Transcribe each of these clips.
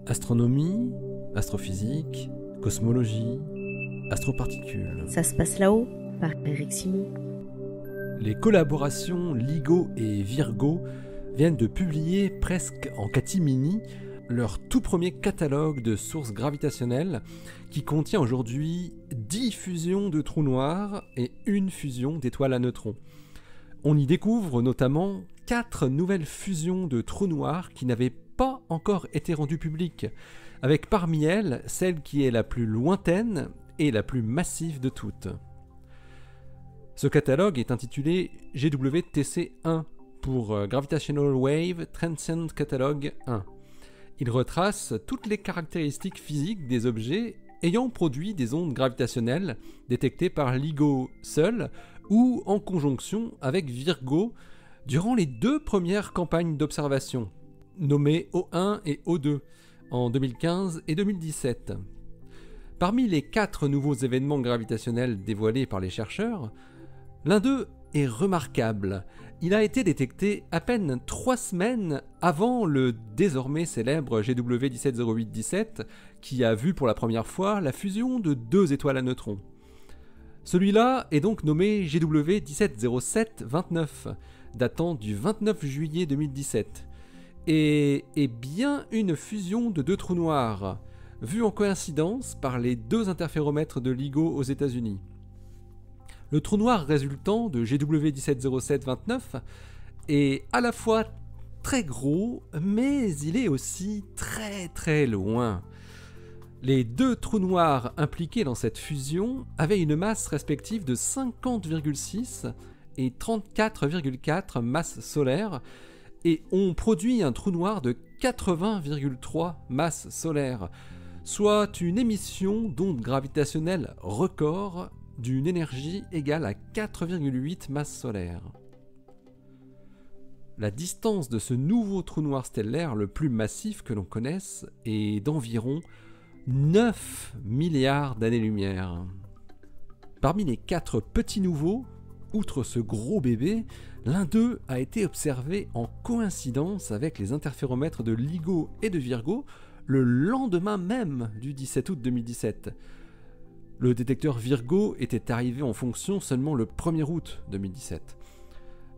Astronomie, astrophysique, cosmologie, astroparticules. Ça se passe là-haut, par Eric Simon. Les collaborations LIGO et Virgo viennent de publier presque en catimini leur tout premier catalogue de sources gravitationnelles qui contient aujourd'hui 10 fusions de trous noirs et une fusion d'étoiles à neutrons. On y découvre notamment 4 nouvelles fusions de trous noirs qui n'avaient pas encore été rendues publiques, avec parmi elles celle qui est la plus lointaine et la plus massive de toutes. Ce catalogue est intitulé GWTC1 pour Gravitational Wave Transient Catalogue 1. Il retrace toutes les caractéristiques physiques des objets ayant produit des ondes gravitationnelles détectées par LIGO seul ou en conjonction avec Virgo durant les 2 premières campagnes d'observation, nommées O1 et O2, en 2015 et 2017. Parmi les 4 nouveaux événements gravitationnels dévoilés par les chercheurs, l'un d'eux est remarquable. Il a été détecté à peine 3 semaines avant le désormais célèbre GW 170817 qui a vu pour la première fois la fusion de 2 étoiles à neutrons. Celui-là est donc nommé GW 170729, datant du 29 juillet 2017, et est bien une fusion de 2 trous noirs, vue en coïncidence par les 2 interféromètres de LIGO aux États-Unis. Le trou noir résultant de GW 170729 est à la fois très gros, mais il est aussi très très loin. Les 2 trous noirs impliqués dans cette fusion avaient une masse respective de 50,6 et 34,4 masses solaires et ont produit un trou noir de 80,3 masses solaires, soit une émission d'ondes gravitationnelles record d'une énergie égale à 4,8 masses solaires. La distance de ce nouveau trou noir stellaire le plus massif que l'on connaisse est d'environ 9 milliards d'années-lumière. Parmi les 4 petits nouveaux, outre ce gros bébé, l'un d'eux a été observé en coïncidence avec les interféromètres de LIGO et de Virgo le lendemain même du 17 août 2017. Le détecteur Virgo était arrivé en fonction seulement le 1er août 2017.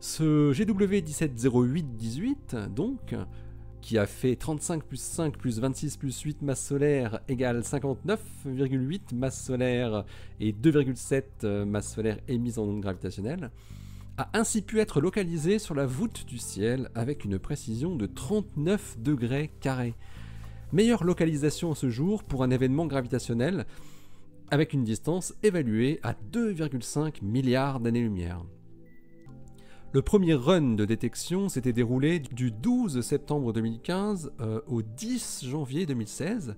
Ce GW 170818, donc, qui a fait 35 plus 5 plus 26 plus 8 masses solaires égale 59,8 masses solaires et 2,7 masses solaires émises en ondes gravitationnelles, a ainsi pu être localisé sur la voûte du ciel avec une précision de 39 degrés carrés. Meilleure localisation à ce jour pour un événement gravitationnel avec une distance évaluée à 2,5 milliards d'années-lumière. Le premier run de détection s'était déroulé du 12 septembre 2015 au 10 janvier 2016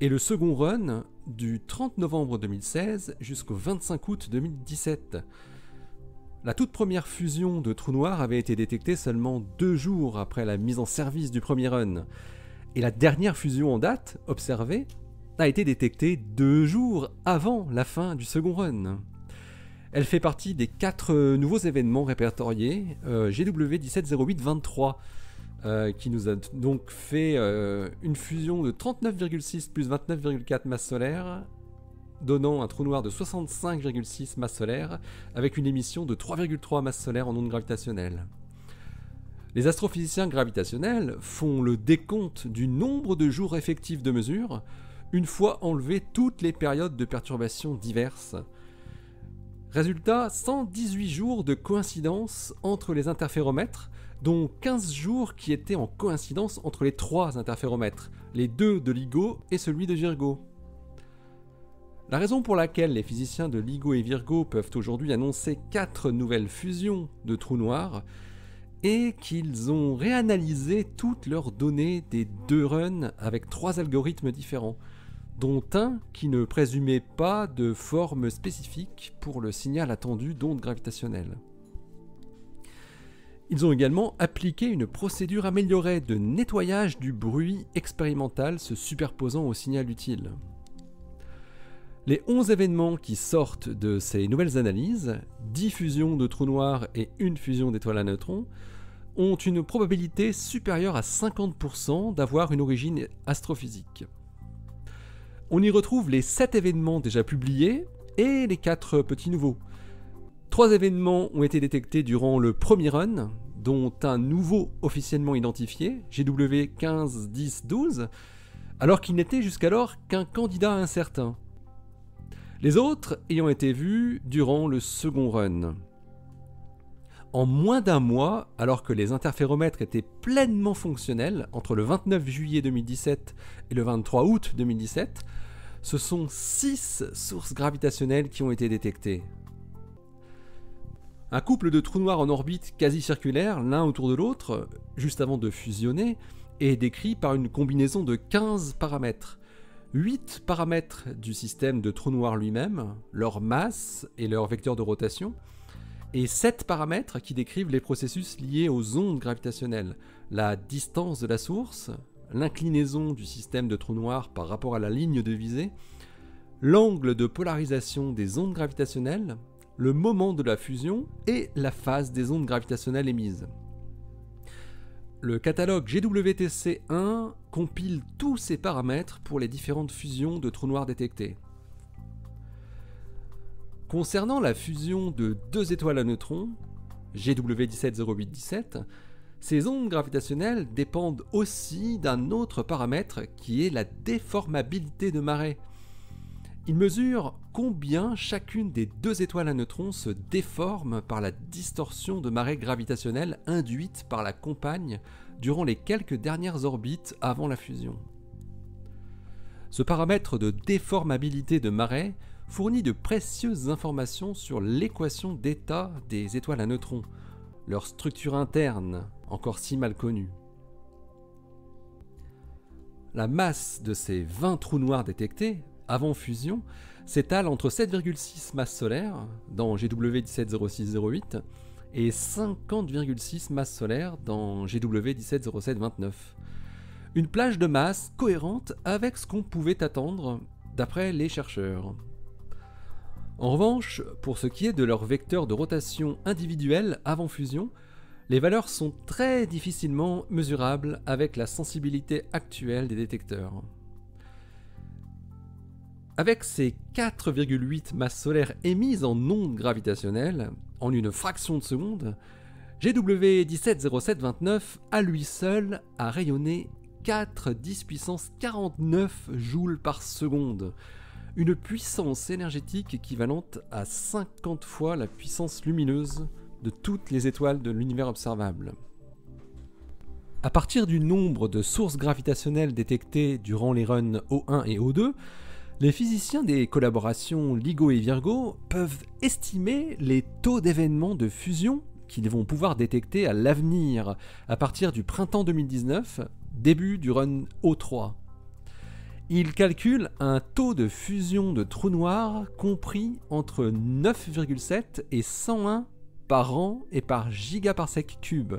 et le second run du 30 novembre 2016 jusqu'au 25 août 2017. La toute première fusion de trous noirs avait été détectée seulement 2 jours après la mise en service du premier run, et la dernière fusion en date observée a été détectée 2 jours avant la fin du second run. Elle fait partie des 4 nouveaux événements répertoriés GW 170823 qui nous a donc fait une fusion de 39,6 plus 29,4 masses solaires, donnant un trou noir de 65,6 masses solaires avec une émission de 3,3 masses solaires en ondes gravitationnelles. Les astrophysiciens gravitationnels font le décompte du nombre de jours effectifs de mesure une fois enlevées toutes les périodes de perturbations diverses. Résultat, 118 jours de coïncidence entre les interféromètres, dont 15 jours qui étaient en coïncidence entre les 3 interféromètres, les 2 de LIGO et celui de Virgo. La raison pour laquelle les physiciens de LIGO et Virgo peuvent aujourd'hui annoncer 4 nouvelles fusions de trous noirs est qu'ils ont réanalysé toutes leurs données des 2 runs avec 3 algorithmes différents, dont un qui ne présumait pas de forme spécifique pour le signal attendu d'ondes gravitationnelles. Ils ont également appliqué une procédure améliorée de nettoyage du bruit expérimental se superposant au signal utile. Les 11 événements qui sortent de ces nouvelles analyses, 10 fusions de trous noirs et une fusion d'étoiles à neutrons, ont une probabilité supérieure à 50% d'avoir une origine astrophysique. On y retrouve les 7 événements déjà publiés et les 4 petits nouveaux. 3 événements ont été détectés durant le premier run, dont un nouveau officiellement identifié, GW 151012, alors qu'il n'était jusqu'alors qu'un candidat incertain. Les autres ayant été vus durant le second run. En moins d'un mois, alors que les interféromètres étaient pleinement fonctionnels, entre le 29 juillet 2017 et le 23 août 2017, ce sont 6 sources gravitationnelles qui ont été détectées. Un couple de trous noirs en orbite quasi circulaire, l'un autour de l'autre, juste avant de fusionner, est décrit par une combinaison de 15 paramètres. 8 paramètres du système de trous noirs lui-même, leur masse et leur vecteur de rotation, et 7 paramètres qui décrivent les processus liés aux ondes gravitationnelles, la distance de la source, l'inclinaison du système de trous noirs par rapport à la ligne de visée, l'angle de polarisation des ondes gravitationnelles, le moment de la fusion et la phase des ondes gravitationnelles émises. Le catalogue GWTC1 compile tous ces paramètres pour les différentes fusions de trous noirs détectées. Concernant la fusion de 2 étoiles à neutrons, GW170817, ces ondes gravitationnelles dépendent aussi d'un autre paramètre qui est la déformabilité de marée. Il mesure combien chacune des 2 étoiles à neutrons se déforme par la distorsion de marée gravitationnelle induite par la compagne durant les quelques dernières orbites avant la fusion. Ce paramètre de déformabilité de marée fournit de précieuses informations sur l'équation d'état des étoiles à neutrons, leur structure interne, encore si mal connue. La masse de ces 20 trous noirs détectés, avant fusion, s'étale entre 7,6 masses solaires dans GW170608 et 50,6 masses solaires dans GW170729. Une plage de masse cohérente avec ce qu'on pouvait attendre d'après les chercheurs. En revanche, pour ce qui est de leur vecteur de rotation individuel avant fusion, les valeurs sont très difficilement mesurables avec la sensibilité actuelle des détecteurs. Avec ses 4,8 masses solaires émises en ondes gravitationnelles, en une fraction de seconde, GW170729 à lui seul a rayonné 4 puissance 49 joules par seconde, une puissance énergétique équivalente à 50 fois la puissance lumineuse de toutes les étoiles de l'univers observable. À partir du nombre de sources gravitationnelles détectées durant les runs O1 et O2, les physiciens des collaborations LIGO et Virgo peuvent estimer les taux d'événements de fusion qu'ils vont pouvoir détecter à l'avenir à partir du printemps 2019, début du run O3. Ils calculent un taux de fusion de trous noirs compris entre 9,7 et 101 par an et par gigaparsec cube.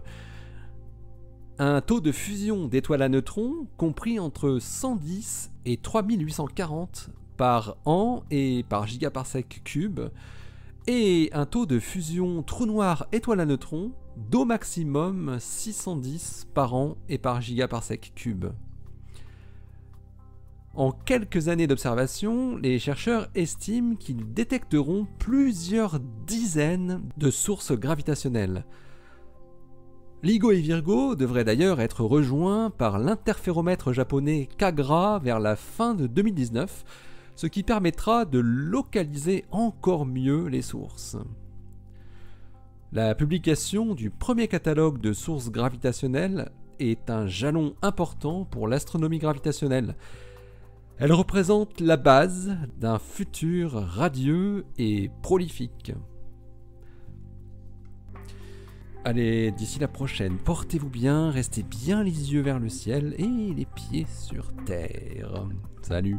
Un taux de fusion d'étoiles à neutrons compris entre 110 et 3840 par an et par gigaparsec cube, et un taux de fusion trou noir étoile à neutrons d'au maximum 610 par an et par gigaparsec cube. En quelques années d'observation, les chercheurs estiment qu'ils détecteront plusieurs dizaines de sources gravitationnelles. LIGO et Virgo devraient d'ailleurs être rejoints par l'interféromètre japonais Kagra vers la fin de 2019, ce qui permettra de localiser encore mieux les sources. La publication du premier catalogue de sources gravitationnelles est un jalon important pour l'astronomie gravitationnelle. Elle représente la base d'un futur radieux et prolifique. Allez, d'ici la prochaine, portez-vous bien, restez bien les yeux vers le ciel et les pieds sur terre. Salut!